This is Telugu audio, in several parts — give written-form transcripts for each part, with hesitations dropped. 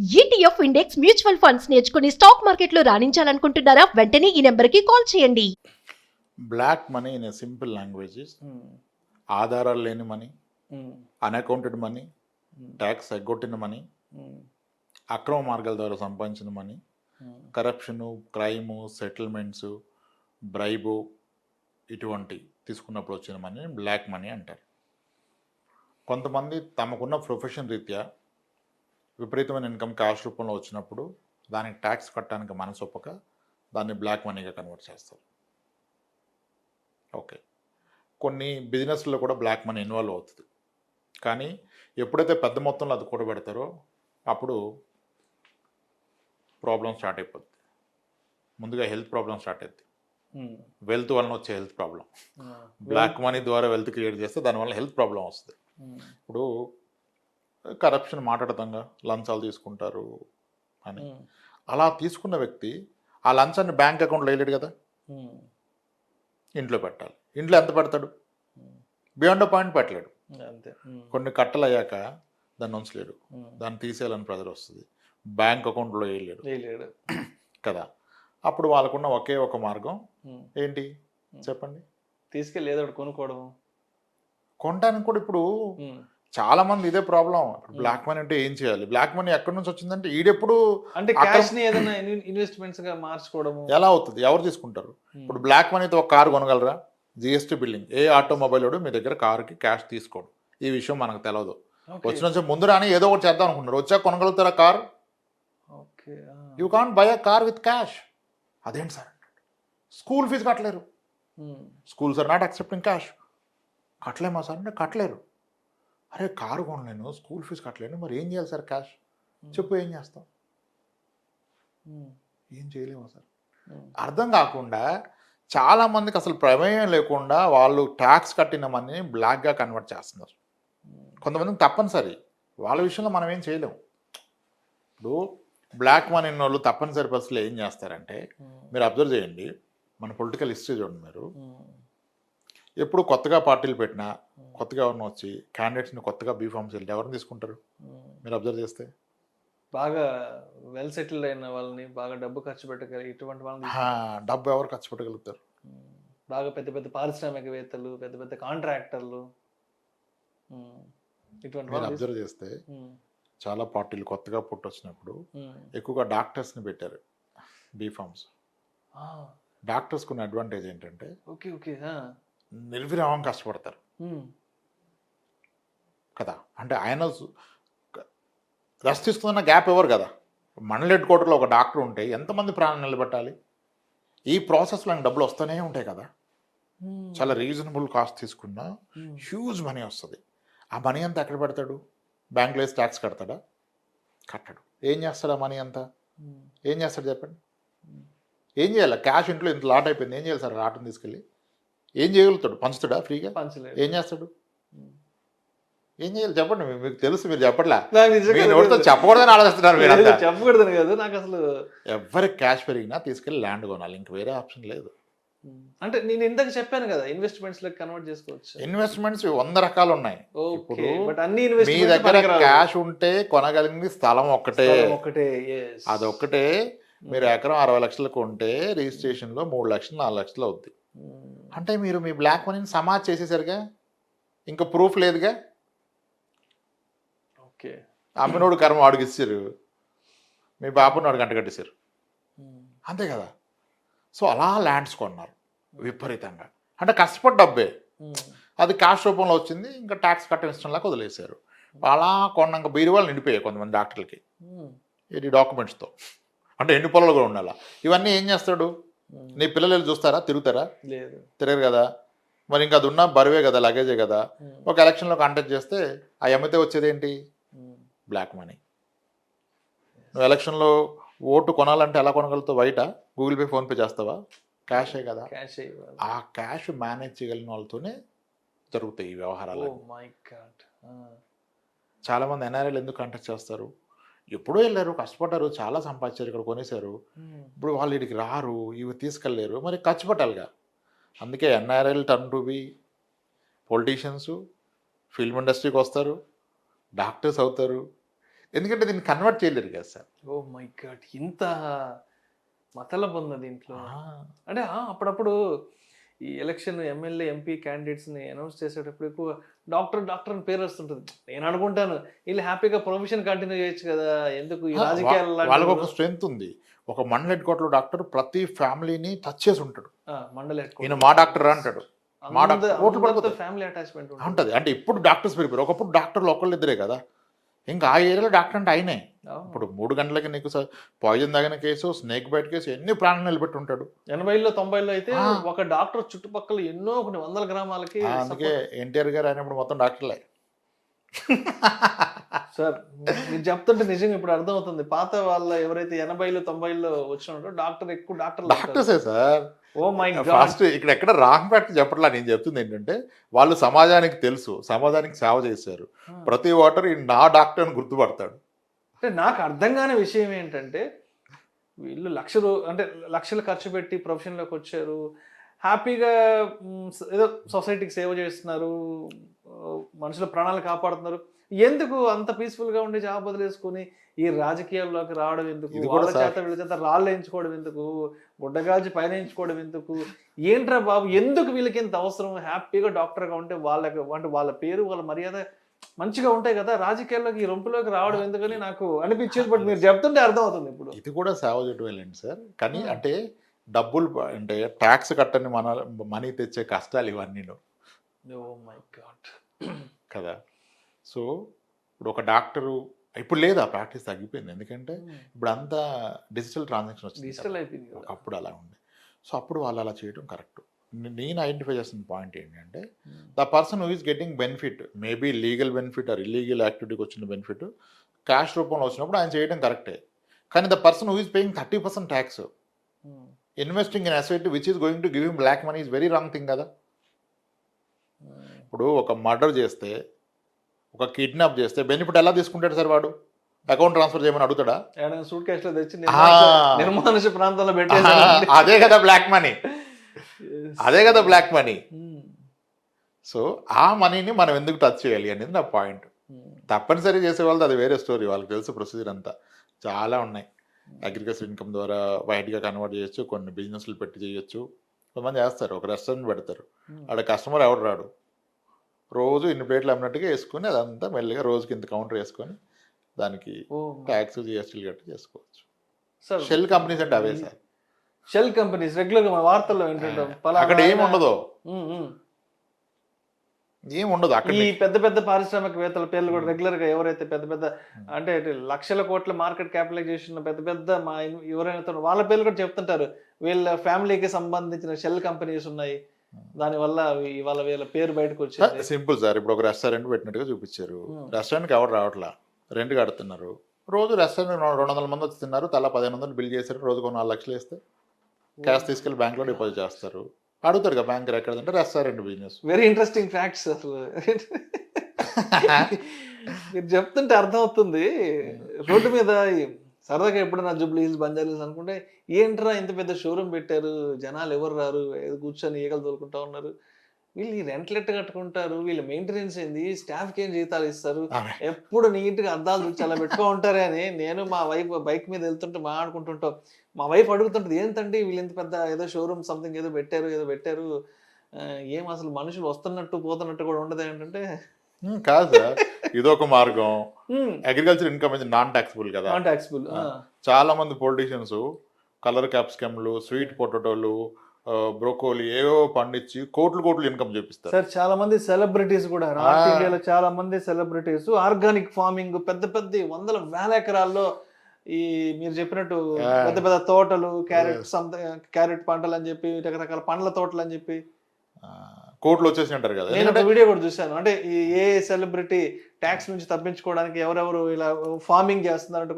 ఈటీఎఫ్ ఇండెక్స్ మ్యూచువల్ ఫండ్స్ నేర్చుకుని స్టాక్ మార్కెట్లో రాణించాలనుకుంటున్నారా? వెంటనే ఈ నెంబర్కి కాల్ చేయండి. Black money in a simple language ఆధారాలు లేని మనీ, అన్అకౌంటెడ్ మనీ, ట్యాక్స్ ఎగ్గొట్టిన మనీ, అక్రమ మార్గాల ద్వారా సంపాదించిన money, corruption, crime, settlements, bribe ఇటువంటి తీసుకున్నప్పుడు వచ్చిన మనీ బ్లాక్ మనీ అంటారు. కొంతమంది తమకున్న ప్రొఫెషన్ రీత్యా విపరీతమైన ఇన్కమ్ క్యాష్ రూపంలో వచ్చినప్పుడు దానికి ట్యాక్స్ కట్టడానికి మనసు ఒప్పక దాన్ని బ్లాక్ మనీగా కన్వర్ట్ చేస్తారు. ఓకే, కొన్ని బిజినెస్లో కూడా బ్లాక్ మనీ ఇన్వాల్వ్ అవుతుంది. కానీ ఎప్పుడైతే పెద్ద మొత్తంలో అది కూడబెడతారో అప్పుడు ప్రాబ్లం స్టార్ట్ అయిపోద్ది. ముందుగా హెల్త్ ప్రాబ్లం స్టార్ట్ అవుతుంది. వెల్త్ వలన వచ్చే హెల్త్ ప్రాబ్లం, బ్లాక్ మనీ ద్వారా వెల్త్ క్రియేట్ చేస్తే దానివల్ల హెల్త్ ప్రాబ్లం వస్తుంది. ఇప్పుడు కరప్షన్ మాట్లాడతాంగా, లంచాలు తీసుకుంటారు అని. అలా తీసుకున్న వ్యక్తి ఆ లంచాన్ని బ్యాంక్ అకౌంట్లో వేయలేడు కదా, ఇంట్లో పెట్టాలి. ఇంట్లో ఎంత పెడతాడు? బియాండ్ పాయింట్ పెట్టలేడు. కొన్ని కట్టలు అయ్యాక దాన్ని ఉంచలేడు, దాన్ని తీసేయాలని ప్రెజర్ వస్తుంది, బ్యాంక్ అకౌంట్లో వేయలేడు కదా. అప్పుడు వాళ్ళకున్న ఒకే ఒక మార్గం ఏంటి చెప్పండి? తీసుకెళ్ళి ఏదో ఒకటి కొనుక్కోవడం. కొనడానికి కూడా ఇప్పుడు చాలా మంది ఇదే ప్రాబ్లం. బ్లాక్ మనీ అంటే ఏం చేయాలి? బ్లాక్ మనీ ఎక్కడి నుంచి వచ్చిందంటే ఈడెప్పుడు అంటే క్యాష్ ని ఏదైనా ఇన్వెస్ట్మెంట్స్ గా మార్చుకోవడం ఎలా అవుతుంది? ఎవరు తీసుకుంటారు? ఇప్పుడు బ్లాక్ మనీతో ఒక కారు కొనగలరా? GST building. ఏ ఆటోమొబైల్ వాడు మీ దగ్గర కారుకి క్యాష్ తీసుకోడు. ఈ విషయం మనకు తెలియదు. వచ్చిన నుంచి ముందు రాని ఏదో ఒకటి చేద్దాం అనుకుంటున్నారు. వచ్చాక కొనగలుగుతారా car? You can't buy a car with cash. అదేంటి సార్? స్కూల్ ఫీజు కట్టలేరు. Schools are not accepting cash. కట్టలేమా సార్ అంటే కట్టలేరు. అరే కారు కొనలేను, స్కూల్ ఫీజు కట్టలేను, మరి ఏం చేయాలి సార్? క్యాష్ చెప్పు, ఏం చేస్తాం? ఏం చేయలేమా సార్? అర్థం కాకుండా చాలామందికి అసలు ప్రమేయం లేకుండా వాళ్ళు ట్యాక్స్ కట్టిన మనీని బ్లాక్గా కన్వర్ట్ చేస్తున్నారు. కొంతమందికి తప్పనిసరి, వాళ్ళ విషయంలో మనం ఏం చేయలేము. ఇప్పుడు బ్లాక్ మనీ ఉన్న వాళ్ళు తప్పనిసరి పరిస్థితుల్లో ఏం చేస్తారంటే, మీరు అబ్జర్వ్ చేయండి, మన పొలిటికల్ హిస్టరీ చూడండి. మీరు ఎప్పుడు కొత్తగా పార్టీలు పెట్టినా, కొత్తగా ఎవరిని వచ్చి క్యాండిడేట్స్ని కొత్తగా బీఫామ్స్ వెళ్తే ఎవరిని తీసుకుంటారు? మీరు అబ్జర్వ్ చేస్తే బాగా వెల్ సెటిల్డ్ అయిన వాళ్ళని, బాగా డబ్బు ఖర్చు పెట్టగలిగి ఇటువంటి వాళ్ళని. డబ్బు ఎవరు ఖర్చు పెట్టగలుగుతారు? బాగా పెద్ద పెద్ద పారిశ్రామికవేత్తలు, పెద్ద పెద్ద కాంట్రాక్టర్లు, ఇటువంటి మీరు అబ్జర్వ్ చేస్తే చాలా పార్టీలు కొత్తగా పుట్టొచ్చినప్పుడు ఎక్కువగా డాక్టర్స్ని పెట్టారు బీఫామ్స్. డాక్టర్స్కి ఉన్న అడ్వాంటేజ్ ఏంటంటే నిర్విరామం కష్టపడతారు కదా. అంటే ఆయన రెస్ట్ తీసుకున్న గ్యాప్ ఎవరు కదా. మండల హెడ్ క్వార్టర్లో ఒక డాక్టర్ ఉంటే ఎంతమంది ప్రాణం నిలబెట్టాలి? ఈ ప్రాసెస్లో డబ్బులు వస్తూనే ఉంటాయి కదా. చాలా రీజనబుల్ కాస్ట్ తీసుకున్నా హ్యూజ్ మనీ వస్తుంది. ఆ మనీ అంతా ఎక్కడ పెడతాడు? బ్యాంక్లో వేసి ట్యాక్స్ కడతాడా? కట్టడు. ఏం చేస్తాడు? ఆ మనీ అంతా ఏం చేస్తాడు చెప్పండి? ఏం చేయాలి? క్యాష్ ఇంట్లో ఇంత లాట్ అయిపోయింది, ఏం చేయాలి సార్? లాట్ని తీసుకెళ్ళి ఏం చేయగలుగుతాడు? పంచుతాడా ఫ్రీగా? ఏం చేస్తాడు? ఏం చేయాలి చెప్పండి? మీకు తెలుసు, మీరు చెప్పట్లా. చెప్పకూడదని ఆలోచిస్తున్నారు మీరు. చెప్పకూడదని కాదు, నాకు అసలు ఎవరికి క్యాష్ పెరిగినా తీసుకెళ్ళి ల్యాండ్ కొనాలి, ఇంక వేరే ఆప్షన్ లేదు. అంటే నేను ఇంతకు చెప్పాను కదా, ఇన్వెస్ట్మెంట్స్ లో కన్వర్ట్ చేసుకోవచ్చు. ఇన్వెస్ట్మెంట్స్ 100 రకాలు ఉన్నాయి. ఇప్పుడు మీ దగ్గర క్యాష్ ఉంటే కొనగలిగింది స్థలం ఒక్కటే. అదొక్కటే. మీరు ఎకరం 60 లక్షలకు కొంటే రిజిస్ట్రేషన్లో 3 లక్షలు 4 లక్షలు అవుద్ది. అంటే మీరు మీ బ్లాక్ మనీని సమాజ్ చేసేసరిగా ఇంకా ప్రూఫ్ లేదుగా. అమ్మినోడు కర్మ వాడికి ఇచ్చారు, మీ బాబుని వాడు గంట కట్టేశారు, అంతే కదా. సో అలా ల్యాండ్స్ కొన్నారు విపరీతంగా. అంటే కష్టపడి డబ్బే, అది క్యాష్ రూపంలో వచ్చింది, ఇంకా ట్యాక్స్ కట్టడం ఇష్టంలాగా వదిలేశారు. అలా కొన్నాక బీరువాళ్ళు నిండిపోయాయి కొంతమంది డాక్టర్లకి ఈ డాక్యుమెంట్స్తో. అంటే ఎండు పొలాలు కూడా ఉండాలి. ఇవన్నీ ఏం చేస్తాడు? నీ పిల్లలు చూస్తారా? తిరుగుతారా? తిరగరు కదా. మరి ఇంకా అది ఉన్న బరువే కదా, లగేజే కదా. ఒక ఎలక్షన్లో కాంటాక్ట్ చేస్తే ఆ అమ్మితే వచ్చేది ఏంటి? Black money. నువ్వు ఎలక్షన్లో ఓటు కొనాలంటే ఎలా కొనగలుగుతావు? బయట గూగుల్ పే, ఫోన్పే చేస్తావా? క్యాషే కదా. ఆ క్యాష్ మేనేజ్ చేయగలిగిన వాళ్ళతోనే జరుగుతాయి ఈ వ్యవహారాలు. చాలామంది ఎన్ఆర్ఐలు ఎందుకు కాంటాక్ట్ చేస్తారు? ఎప్పుడో వెళ్ళారు, కష్టపడ్డారు, చాలా సంపాదించారు, ఇక్కడ కొనేశారు. ఇప్పుడు వాళ్ళు వీడికి రారు, ఇవి తీసుకెళ్ళలేరు, మరి ఖర్చు పెట్టాలిగా. అందుకే ఎన్ఆర్ఐలు turn to be politicians, film ఇండస్ట్రీకి వస్తారు, డాక్టర్స్ అవుతారు, ఎందుకంటే దీన్ని కన్వర్ట్ చేయలేరు కదా సార్. ఓ మై గాడ్, ఇంత మతలబ్ ఉంది దీంట్లో. అంటే అప్పుడప్పుడు ఈ ఎలక్షన్ ఎమ్మెల్యే ఎంపీ క్యాండిడేట్స్ని అనౌన్స్ చేసేటప్పుడు ఎక్కువ డాక్టర్ డాక్టర్ అని పేరు వస్తుంటుంది. నేను అనుకుంటాను వీళ్ళు హ్యాపీగా ప్రొఫెషన్ కంటిన్యూ చేయొచ్చు కదా, ఎందుకు ఈ రాజకీయాలు వాళ్ళకి ఒక స్ట్రెంగ్త్ ఉంది. ఒక మండల హెడ్ క్వార్టర్ డాక్టర్ ప్రతి ఫ్యామిలీని టచ్ చేసి ఉంటాడు. మండల ఈయన మా డాక్టర్ అంటాడు, మా డాక్టర్ ఓట్లు పడిపోతాయి. ఫ్యామిలీ అటాచ్మెంట్ ఉంటుంది. అంటే ఇప్పుడు డాక్టర్స్ పెరిగిపోయారు. ఒకప్పుడు డాక్టర్లు ఒకళ్ళు ఇద్దరే కదా, ఇంకా ఆ ఏరియాలో డాక్టర్ అంటే ఆయనే. ఇప్పుడు 3 గంటలకి నీకు పాయిజన్ తాగిన కేసు, స్నేక్ బైట్ కేసు, ఎన్ని ప్రాణాలు నిలబెట్టి ఉంటాడు. 80లో 90లో అయితే ఒక డాక్టర్ చుట్టుపక్కల ఎన్నో కొన్ని వందల గ్రామాలకి. అందుకే ఎన్టీఆర్ గారు అయినప్పుడు మొత్తం డాక్టర్లే. సార్ మీరు చెప్తుంటే నిజంగా ఇప్పుడు అర్థమవుతుంది. పాత వాళ్ళ ఎవరైతే 80లో 90లో వచ్చినారో డాక్టర్ ఎక్కువ డాక్టర్సే sir. Oh my god. First ఇక్కడ ఎక్కడ రాంగ్ ఫ్యాక్ట్ చెప్పట్లా. నేను చెప్తుంది ఏంటంటే వాళ్ళు సమాజానికి తెలుసు, సమాజానికి సేవ చేశారు. ప్రతి ఓటర్ ఈ నా డాక్టర్ అని గుర్తుపడతాడు. అంటే నాకు అర్థం కాని విషయం ఏంటంటే వీళ్ళు లక్షలు ఖర్చు పెట్టి ప్రొఫెషన్లోకి వచ్చారు, హ్యాపీగా ఏదో సొసైటీకి సేవ చేస్తున్నారు, మనుషుల ప్రాణాలు కాపాడుతున్నారు. ఎందుకు అంత పీస్ఫుల్గా ఉండే జాబ్ వదిలేసుకుని ఈ రాజకీయాల్లోకి రావడం ఎందుకు? వాళ్ళ చేత వీళ్ళ చేత రాళ్ళు వేయించుకోవడం ఎందుకు? గుడ్డగాల్చి పైన వేయించుకోవడం ఎందుకు? ఏంట్రా బాబు, ఎందుకు వీళ్ళకి ఎంత అవసరం? హ్యాపీగా డాక్టర్గా ఉంటే వాళ్ళకి అంటే వాళ్ళ పేరు వాళ్ళ మర్యాద మంచిగా ఉంటాయి కదా, రాజకీయాల్లోకి ఈ రొంపులోకి రావడం ఎందుకని నాకు అనిపించేది. బట్ మీరు చెప్తుంటే అర్థం అవుతుంది. ఇప్పుడు ఇది కూడా సేవ చేయడం వెళ్ళండి సార్. కానీ అంటే డబ్బులు అంటే ట్యాక్స్ కట్టని మనీ తెచ్చే కష్టాలు ఇవన్నీ. ఓ మై గాడ్ కదా. సో ఇప్పుడు ఒక డాక్టరు ఇప్పుడు లేదు, ఆ ప్రాక్టీస్ తగ్గిపోయింది. ఎందుకంటే ఇప్పుడు అంతా డిజిటల్ ట్రాన్సాక్షన్ వచ్చింది. డిజిటల్ అయిపోయింది. అప్పుడు అలా ఉండే. సో అప్పుడు వాళ్ళు అలా చేయడం కరెక్ట్. నేను ఐడెంటిఫై చేసిన పాయింట్ ఏంటంటే the person who is getting benefit, maybe legal benefit or illegal యాక్టివిటీకి వచ్చిన బెనిఫిట్ క్యాష్ రూపంలో వచ్చినప్పుడు ఆయన చేయడం కరెక్టే. కానీ the person who is paying 30% tax, investing in asset which is going to give him black money is very wrong thing కదా. ఇప్పుడు ఒక మర్డర్ చేస్తే, ఒక కిడ్నాప్ చేస్తే బెనిఫిట్ ఎలా తీసుకుంటాడు సార్? వాడు అకౌంట్ ట్రాన్స్ఫర్ చేయమని అడుగుతాడా? సూట్ కేసు లో తెచ్చి నిర్మానుష ప్రాంతంలో పెట్టేసి అదే కదా బ్లాక్ మనీ, అదే కదా బ్లాక్ మనీ. సో ఆ మనీని మనం ఎందుకు టచ్ చేయాలి అనేది నా పాయింట్. తప్పనిసరి చేసే వాళ్ళది అది వేరే స్టోరీ, వాళ్ళకి తెలుసు ప్రొసీజర్ అంతా. చాలా ఉన్నాయి. అగ్రికల్చర్ ఇన్కమ్ ద్వారా వైట్గా కన్వర్ట్ చేయొచ్చు, కొన్ని బిజినెస్లు పెట్టి చేయొచ్చు. కొంతమంది చేస్తారు, ఒక రెస్టారెంట్ పెడతారు, ఆడ కస్టమర్ ఎవడు రాడు, రోజు ఇన్ని ప్లేట్లు అమ్మినట్టుగా వేసుకొని అదంతా మెల్లిగా రోజుకి ఇంత కౌంటర్ వేసుకొని దానికి ట్యాక్స్ జిఎస్టీలు గట్టి చేసుకోవచ్చు. షెల్ కంపెనీస్ అంటే అవే సార్. షెల్ కంపెనీస్ రెగ్యులర్ గా వార్తల్లో ఏంటంటే అక్కడ ఏముండదు, ఏముండదు. అక్కడ ఈ పెద్ద పెద్ద పారిశ్రామికవేత్తల పేర్లు కూడా రెగ్యులర్ గా ఎవరైతే పెద్ద పెద్ద అంటే లక్షల కోట్ల మార్కెట్ క్యాపిటలైజేషన్ పెద్ద పెద్ద మా ఎవరైనా వాళ్ళ పేర్లు కూడా చెప్తుంటారు. వీళ్ళ ఫ్యామిలీకి సంబంధించిన షెల్ కంపెనీస్ ఉన్నాయి, దానివల్ల ఇవాళ వీళ్ళ పేరు బయటకు వచ్చింది. Simple sir. ఇప్పుడు ఒక రెస్టారెంట్ పెట్టినట్టుగా చూపించారు. రెస్టారెంట్కి ఎవరు రావట్లా, రెంట్ కడుతున్నారు. రోజు రెస్టారెంట్ 200 మంది వచ్చి తిన్నారు, తలా 1500 బిల్ చేశారు. రోజుకు 4 లక్షలు వేస్తే క్యాష్ తీసుకెళ్ళి బ్యాంక్లో డిపాజిట్ చేస్తారు. అడుగుతారు కదా బ్యాంకర్ ఎక్కడంటే restaurant business. Very interesting facts అసలు మీరు చెప్తుంటే అర్థమవుతుంది. రోడ్డు మీద సరదాగా ఎప్పుడైనా జూబ్లీ హిల్స్, బంజారా హిల్స్ అనుకుంటే ఏంట్రా ఇంత పెద్ద షోరూమ్ పెట్టారు, జనాలు ఎవరు రారు, కూర్చొని ఈగలు తోలుకుంటా ఉన్నారు, వీళ్ళు ఈ రెంట్లు ఎట్ట కట్టుకుంటారు, వీళ్ళ మెయింటెనెన్స్ ఏంది, స్టాఫ్కి ఏం జీతాలు ఇస్తారు, ఎప్పుడు నీట్గా అద్దాలు చూసి అలా పెట్టుకో ఉంటారే అని నేను మా వైఫ్ బైక్ మీద వెళ్తుంటే మాట్లాడుకుంటుంటాం. మా వైఫ్ అడుగుతుంటుంది, ఏంటంటే వీళ్ళు ఇంత పెద్ద ఏదో షోరూమ్ సంథింగ్ ఏదో పెట్టారు, ఏం అసలు మనుషులు వస్తున్నట్టు పోతున్నట్టు కూడా ఉండదు ఏంటంటే. కాదు సార్, ఇదొక మార్గం. అగ్రికల్చర్ ఇన్కమ్ ఇది నాన్ టాక్సిబుల్ కదా. Non taxable. చాలా మంది పొలిటీషియన్స్ కలర్ క్యాప్సికమ్లు, స్వీట్ పొటాటోలు, బ్రోకోలీ ఏవో పండించి కోట్లు ఇన్కమ్ చూపిస్తారు సార్. చాలా మంది సెలబ్రిటీస్ కూడా నార్త్ ఇండియాలో చాలా మంది సెలబ్రిటీస్ ఆర్గానిక్ ఫార్మింగ్ పెద్ద పెద్ద వందల వేల ఎకరాల్లో ఈ మీరు చెప్పినట్టు పెద్ద పెద్ద తోటలు, క్యారెట్ పంటలు అని చెప్పి, రకరకాల పండ్ల తోటలు అని చెప్పి కోట్లు వచ్చేసి అంటారు కదా. నేను ఒక వీడియో కూడా చూశాను. అంటే ఈ ఏ సెలబ్రిటీ ట్యాక్స్ నుంచి తప్పించుకోవడానికి ఎవరెవరు ఇలా ఫార్మింగ్ చేస్తున్నారంటే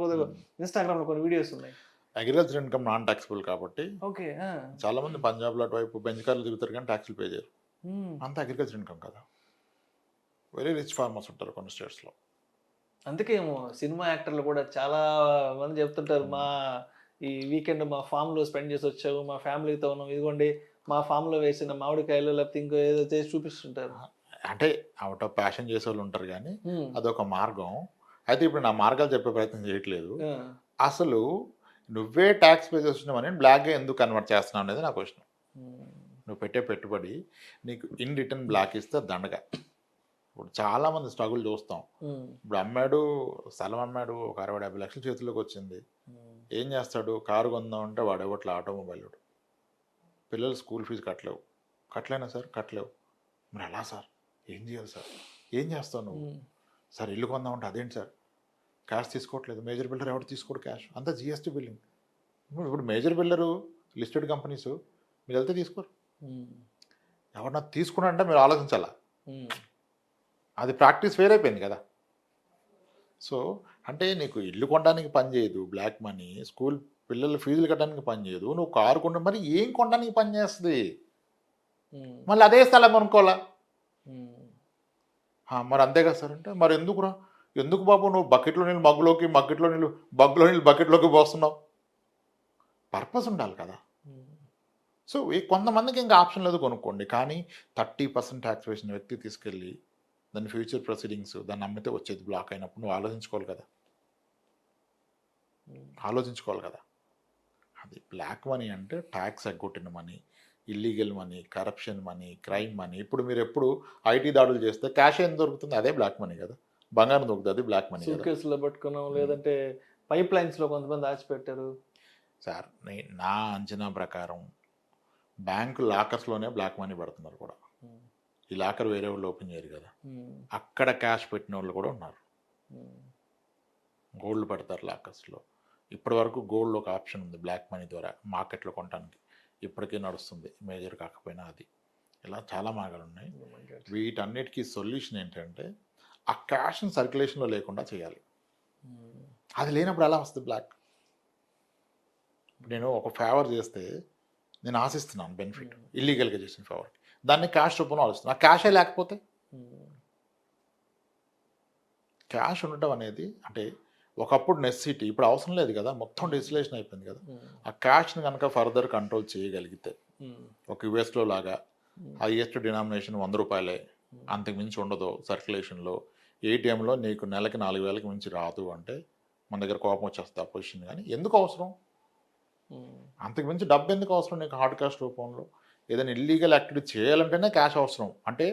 ఇన్స్టాగ్రామ్ లో కొన్ని వీడియోస్ ఉన్నాయి. అగ్రికల్చర్ ఇన్కమ్ నాన్ టాక్సిబుల్ కాబట్టి ఓకే. చాలా మంది పంజాబ్ లో అటువైపు బెంచ్ తిరుగుతారు కానీ ట్యాక్స్లు పే చేయరు. అంత అగ్రికల్చర్ ఇన్కమ్ కదా. వెరీ రిచ్ ఫార్మర్స్ ఉంటారు కొన్ని స్టేట్స్ లో. అందుకే ఏమో సినిమా యాక్టర్లు కూడా చాలా మంది చెప్తుంటారు, మా ఈ వీకెండ్ మా ఫామ్ లో స్పెండ్ చేసి వచ్చావు, మా ఫ్యామిలీతో ఉన్నాం, ఇదిగోండి మా ఫామ్ లో వేసిన మామిడికాయలు లేకపోతే ఇంకో ఏదో చేసి చూపిస్తుంటారు. అంటే అవుట్ ఆఫ్ ప్యాషన్ చేసే వాళ్ళు ఉంటారు కానీ అదొక మార్గం. అయితే ఇప్పుడు నా మార్గాలు చెప్పే ప్రయత్నం చేయట్లేదు. అసలు నువ్వే ట్యాక్స్ పే చేస్తున్నావని బ్లాక్గా ఎందుకు కన్వర్ట్ చేస్తున్నావు అనేది నా క్వశ్చన్. నువ్వు పెట్టే పెట్టుబడి నీకు ఇన్ రిటర్న్ బ్లాక్ ఇస్తే దండగా. ఇప్పుడు చాలామంది స్ట్రగుల్ చూస్తాం. ఇప్పుడు అమ్మాడు, స్థలం అమ్మాడు, ఒక 60-50 లక్షల చేతిలోకి వచ్చింది. ఏం చేస్తాడు? కారు కొందాం అంటే వాడు ఎవట్ల ఆటోమొబైల్. పిల్లలు స్కూల్ ఫీజు కట్టలేనా సార్? కట్టలేవు. మరి ఎలా సార్? ఏం చేయాలి సార్? ఏం చేస్తావు నువ్వు? సార్ ఇల్లు కొందామంటే అదేంటి సార్ క్యాష్ తీసుకోవట్లేదు. మేజర్ బిల్డర్ ఎవరు తీసుకోడు క్యాష్, అంతా జిఎస్టీ బిల్లింగ్. ఇప్పుడు మేజర్ బిల్డరు లిస్టెడ్ కంపెనీస్ మీరు వెళ్తే తీసుకోరు. ఎవరన్నా తీసుకున్నారంటే మీరు ఆలోచించాలా. అది ప్రాక్టీస్ ఫెయిల్ అయిపోయింది కదా. సో అంటే నీకు ఇల్లు కొనడానికి పని చేయదు బ్లాక్ మనీ, స్కూల్ పిల్లల ఫీజులు కట్టడానికి పని చేయదు, నువ్వు కారు కొన మరి ఏం కొనడానికి పని చేస్తుంది? మళ్ళీ అదే స్థలం కొనుక్కోవాలా? మరి అంతే కదా సార్. అంటే మరి ఎందుకు బాబు నువ్వు బకెట్లో నీళ్ళు మగ్గులోకి, మగ్గులో నీళ్ళు బకెట్లోకి పోస్తున్నావు? పర్పస్ ఉండాలి కదా. సో కొంతమందికి ఇంకా ఆప్షన్ లేదు, కొనుక్కోండి. కానీ 30% ట్యాక్స్ వేసిన వ్యక్తి తీసుకెళ్ళి దాని ఫ్యూచర్ ప్రొసీడింగ్స్ దాన్ని అమ్మితే వచ్చేది బ్లాక్ అయినప్పుడు నువ్వు ఆలోచించుకోవాలి కదా. అది బ్లాక్ మనీ అంటే ట్యాక్స్ ఎగ్గొట్టిన money, illegal money, corruption money, crime money. ఇప్పుడు మీరు ఎప్పుడు ఐటీ దాడులు చేస్తే క్యాష్ ఏం దొరుకుతుంది? అదే బ్లాక్ మనీ కదా. బంగారం దొరుకుతుంది, అది బ్లాక్ మనీ. కేసులో పట్టుకున్నాం, లేదంటే పైప్ లైన్స్లో కొంతమంది దాచిపెట్టారు. సార్ నా అంచనా ప్రకారం బ్యాంకు లాకర్స్లోనే బ్లాక్ మనీ పెడుతున్నారు కూడా. ఈ లాకర్ వేరే వాళ్ళు ఓపెన్ చేయరు కదా, అక్కడ క్యాష్ పెట్టిన వాళ్ళు కూడా ఉన్నారు. గోల్డ్ పెడతారు లాకర్స్లో. ఇప్పటి వరకు గోల్డ్ ఒక ఆప్షన్ ఉంది బ్లాక్ మనీ ద్వారా మార్కెట్లో కొనడానికి, ఇప్పటికే నడుస్తుంది, మేజర్ కాకపోయినా. అది ఇలా చాలా మార్గాలు ఉన్నాయి. వీటన్నిటికీ సొల్యూషన్ ఏంటంటే ఆ క్యాష్ని సర్క్యులేషన్లో లేకుండా చేయాలి. అది లేనప్పుడు ఎలా వస్తుంది బ్లాక్? నేను ఒక ఫేవర్ చేస్తే నేను ఆశిస్తున్నాను బెనిఫిట్, ఇల్లీగల్గా చేసిన ఫేవర్కి, దాన్ని క్యాష్ రూపంలో ఆలోచిస్తున్నాను. ఆ క్యాషే లేకపోతే, క్యాష్ ఉండటం అనేది అంటే ఒకప్పుడు నెసెసిటీ, ఇప్పుడు అవసరం లేదు కదా, మొత్తం డిజిటలైజేషన్ అయిపోయింది కదా. ఆ క్యాష్ని కనుక ఫర్దర్ కంట్రోల్ చేయగలిగితే, ఒక యుఎస్లో లాగా హైయెస్ట్ డినామినేషన్ 100 రూపాయలే, అంతకు మించి ఉండదు సర్క్యులేషన్లో. ఏటీఎంలో నీకు నెలకి 4,000కి మించి రాదు అంటే మన దగ్గర కోపం వచ్చేస్తుంది ఆ పొజిషన్. కానీ ఎందుకు అవసరం? అంతకు మించి డబ్బు ఎందుకు అవసరం నీకు? హార్డ్ క్యాష్ రూపంలో ఏదైనా ఇల్లీగల్ యాక్టివిటీ చేయాలంటేనే క్యాష్ అవసరం. అంటే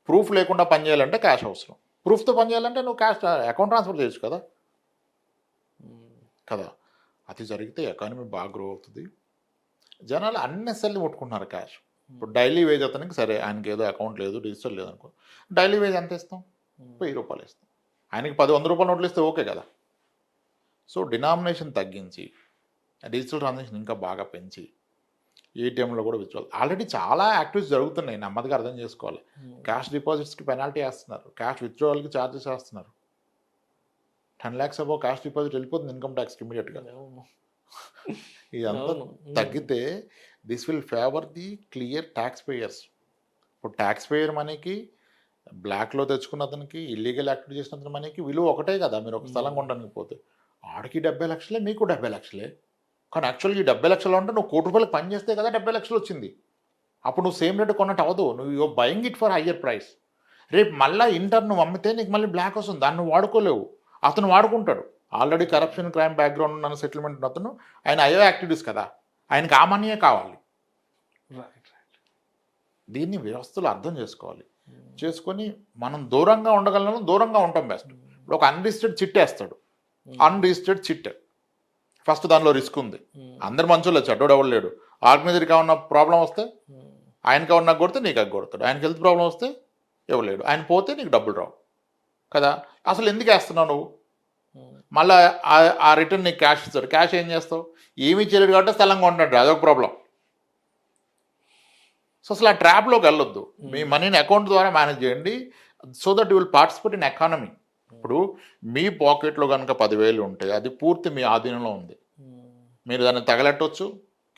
ప్రూఫ్ లేకుండా పని చేయాలంటే క్యాష్ అవసరం. ప్రూఫ్తో పని చేయాలంటే నువ్వు క్యాష్ అకౌంట్ ట్రాన్స్ఫర్ చేయొచ్చు కదా. అది జరిగితే ఎకానమీ బాగా గ్రో అవుతుంది. జనాలు అన్నెసరీ ముట్టుకుంటున్నారు క్యాష్. ఇప్పుడు డైలీ వేజ్ అతనికి సరే, ఆయనకి ఏదో అకౌంట్ లేదు, డిజిటల్ లేదు అనుకో, డైలీ వేజ్ ఎంత ఇస్తాం? 1000 రూపాయలు ఇస్తాం. ఆయనకి 100 రూపాయల నోట్లు ఇస్తే ఓకే కదా. సో డినామినేషన్ తగ్గించి డిజిటల్ ట్రాన్సాక్షన్ ఇంకా బాగా పెంచి ఏటీఎంలో కూడా విత్డ్రాల్ ఆల్రెడీ చాలా యాక్టివిటీస్ జరుగుతున్నాయి, నెమ్మదిగా అర్థం చేసుకోవాలి. క్యాష్ డిపాజిట్స్కి పెనాల్టీ వేస్తున్నారు, క్యాష్ విత్డ్రావల్కి ఛార్జెస్ వేస్తున్నారు. 10 lakhs అబౌవ్ క్యాష్ డిపాజిట్ వెళ్ళిపోతుంది ఇన్కమ్ ట్యాక్స్కి ఇమీడియట్గా. ఇదంతా తగ్గితే this will favour the clear tax payers. ఇప్పుడు ట్యాక్స్ పేయర్ మనీకి, బ్లాక్లో తెచ్చుకున్న అతనికి, ఇల్లీగల్ యాక్టివిటీ చేసిన అతని మనీకి విలువ ఒకటే కదా. మీరు ఒక స్థలం కొనడానికి పోతే ఆడికి 70 లక్షలే, మీకు 70 లక్షలే. కానీ యాక్చువల్గా ఈ 70 లక్షలు అంటే నువ్వు 1 కోటి రూపాయలకు పని చేస్తే కదా 70 లక్షలు వచ్చింది. అప్పుడు నువ్వు సేమ్ రేట్ కొన్నట్టు అవ్వదు, నువ్వు buying it for higher price. రేపు మళ్ళీ ఇంటర్ నువ్వు అమ్మితే నీకు మళ్ళీ బ్లాక్ వస్తుంది, దాన్ని నువ్వు వాడుకోలేవు, అతను వాడుకుంటాడు. ఆల్రెడీ కరప్షన్, క్రైమ్ బ్యాక్గ్రౌండ్ ఉన్న సెటిల్మెంట్ ఉన్న అతను, ఆయన అయ్యో యాక్టివిటీస్ కదా, ఆయనకి ఆ మనీయే కావాలి. దీన్ని వ్యవస్థలు అర్థం చేసుకోవాలి. చేసుకొని మనం దూరంగా ఉండగలను, దూరంగా ఉంటాం బెస్ట్. ఇప్పుడు ఒక అన్రిజిస్టర్డ్ చిట్ వేస్తాడు, అన్రిజిస్టర్డ్ చిట్ ఫస్ట్ దానిలో రిస్క్ ఉంది. అందరు మంచోళ్ళు, చెడ్డోడు ఎవరు లేడు. ఆర్గనైజర్కి ఏమన్నా ప్రాబ్లం వస్తే ఆయనకి ఏమన్నా కొడితే నీకు అది కొడతాడు, ఆయనకి హెల్త్ ప్రాబ్లం వస్తే ఎవరు లేడు, ఆయన పోతే నీకు డబ్బులు రావు కదా. అసలు ఎందుకు వేస్తున్నావు నువ్వు? మళ్ళీ ఆ రిటర్న్ నీకు క్యాష్ ఇస్తాడు, క్యాష్ ఏం చేస్తావు? ఏమీ చేయలేడు కాబట్టి స్థలంగా ఉంటాడు, అదొక ప్రాబ్లం. సో అసలు ఆ ట్రాప్లోకి వెళ్ళొద్దు. మీ మనీని అకౌంట్ ద్వారా మేనేజ్ చేయండి, so that you will participate in economy. ఇప్పుడు మీ పాకెట్లో కనుక 10,000 ఉంటే అది పూర్తి మీ ఆధీనంలో ఉంది. మీరు దాన్ని తగలెట్టవచ్చు,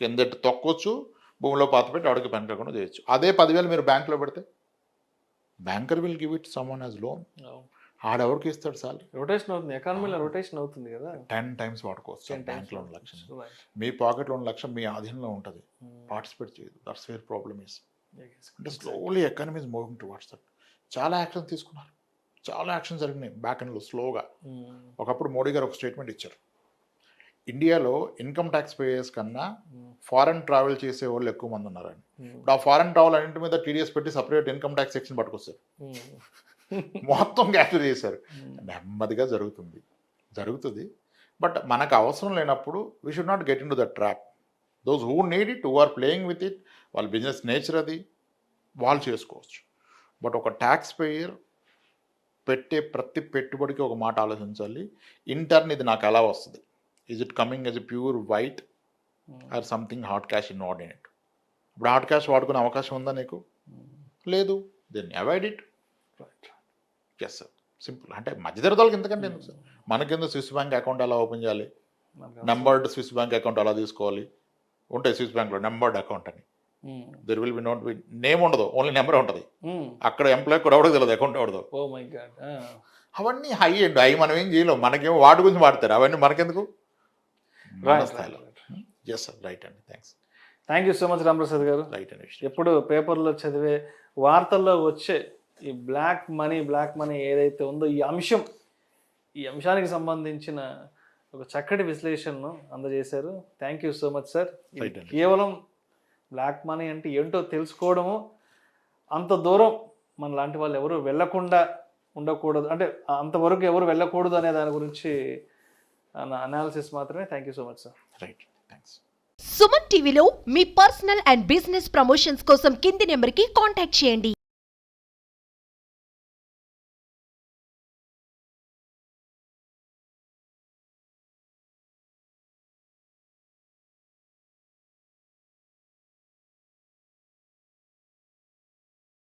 కిందెట్టు తొక్కొచ్చు, భూమిలో పాత పెట్టి అడిగి పని కాకుండా చేయొచ్చు. అదే 10,000 మీరు బ్యాంకులో పెడితే banker will give it someone as loan. ఆడెవరికి ఇస్తాడు సార్? రొటేషన్ అవుతుంది, ఎకానమీలో రొటేషన్ అవుతుంది కదా. 10 times వాడుకోవచ్చు బ్యాంక్లో ఉన్న లక్ష్యం. మీ పాకెట్లో ఉన్న లక్ష్యం మీ ఆధీనంలో ఉంటుంది, పార్టిసిపేట్ చేయదు. That's where problem is. అంటే slowly economy is moving towards that. చాలా యాక్షన్ తీసుకున్నారు, చాలా యాక్షన్ జరిగినాయి బ్యాక్ అండ్లో స్లోగా. ఒకప్పుడు మోడీ గారు ఒక స్టేట్మెంట్ ఇచ్చారు, ఇండియాలో ఇన్కమ్ ట్యాక్స్ పేయర్స్ కన్నా ఫారెన్ ట్రావెల్ చేసే వాళ్ళు ఎక్కువ మంది ఉన్నారని. ఇప్పుడు ఆ ఫారెన్ ట్రావెల్ అన్నింటి మీద టీడీఎస్ పెట్టి సపరేట్ ఇన్కమ్ ట్యాక్స్ సెక్షన్ పట్టుకొస్తారు, మొత్తం క్యాప్చర్ చేశారు. నెమ్మదిగా జరుగుతుంది. బట్ మనకు అవసరం లేనప్పుడు we should not get into the trap. Those who need it, who are playing with it, వాళ్ళ బిజినెస్ నేచర్ అది, వాళ్ళు చేసుకోవచ్చు. బట్ ఒక ట్యాక్స్ పేయర్ పెట్టే ప్రతి పెట్టుబడికి ఒక మాట ఆలోచించాలి, ఇంటర్న్ ఇది నాకు ఎలా వస్తుంది, is it coming as a pure white or something hot cash inordinate. ఇప్పుడు హాట్ క్యాష్ వాడుకునే అవకాశం ఉందా నీకు? లేదు. Then avoid it. Yes sir, simple. అంటే మధ్యతరగతులకు ఎందుకంటే ఎందుకు సార్, మనకెందుకు స్విస్ బ్యాంక్ అకౌంట్ ఎలా ఓపెన్ చేయాలి, నెంబర్డ్ స్విస్ బ్యాంక్ అకౌంట్ ఎలా తీసుకోవాలి, ఉంటాయి స్విస్ బ్యాంక్లో నెంబర్డ్ అకౌంట్ అని. There will be not be name ఉండదు, ఓన్లీ నెంబర్ ఉంటుంది. అక్కడ ఎంప్లాయ్ కూడా ఎవడో తెలియదు అకౌంట్ ఎవడదు. అవన్నీ హై అండ్ హై మనం ఏం చేయలేము, మనకేమో వాటి గురించి వాడతారు, అవన్నీ మనకెందుకు స్థాయిలో. ఎస్ సార్, రైట్ అండి, thank you so much Ramprasad గారు. రైట్ అండి. ఎప్పుడు పేపర్లో చదివే, వార్తల్లో వచ్చే ఈ బ్లాక్ మనీ ఏదైతే ఉందో ఈ అంశానికి సంబంధించిన ఒక చక్కటి విశ్లేషణను అందజేశారు. Thank you so much sir. కేవలం బ్లాక్ మనీ అంటే ఏంటో తెలుసుకోవడము, అంత దూరం మన లాంటి వాళ్ళు ఎవరు వెళ్లకుండా ఉండకూడదు, అంటే అంతవరకు ఎవరు వెళ్ళకూడదు అనే దాని గురించి అనాలిసిస్ మాత్రమే. Thank you so much sir. Right, thanks. Suman టీవీలో మీ పర్సనల్ అండ్ బిజినెస్ ప్రమోషన్స్ కోసం కింది నెంబర్కి కాంటాక్ట్ చేయండి.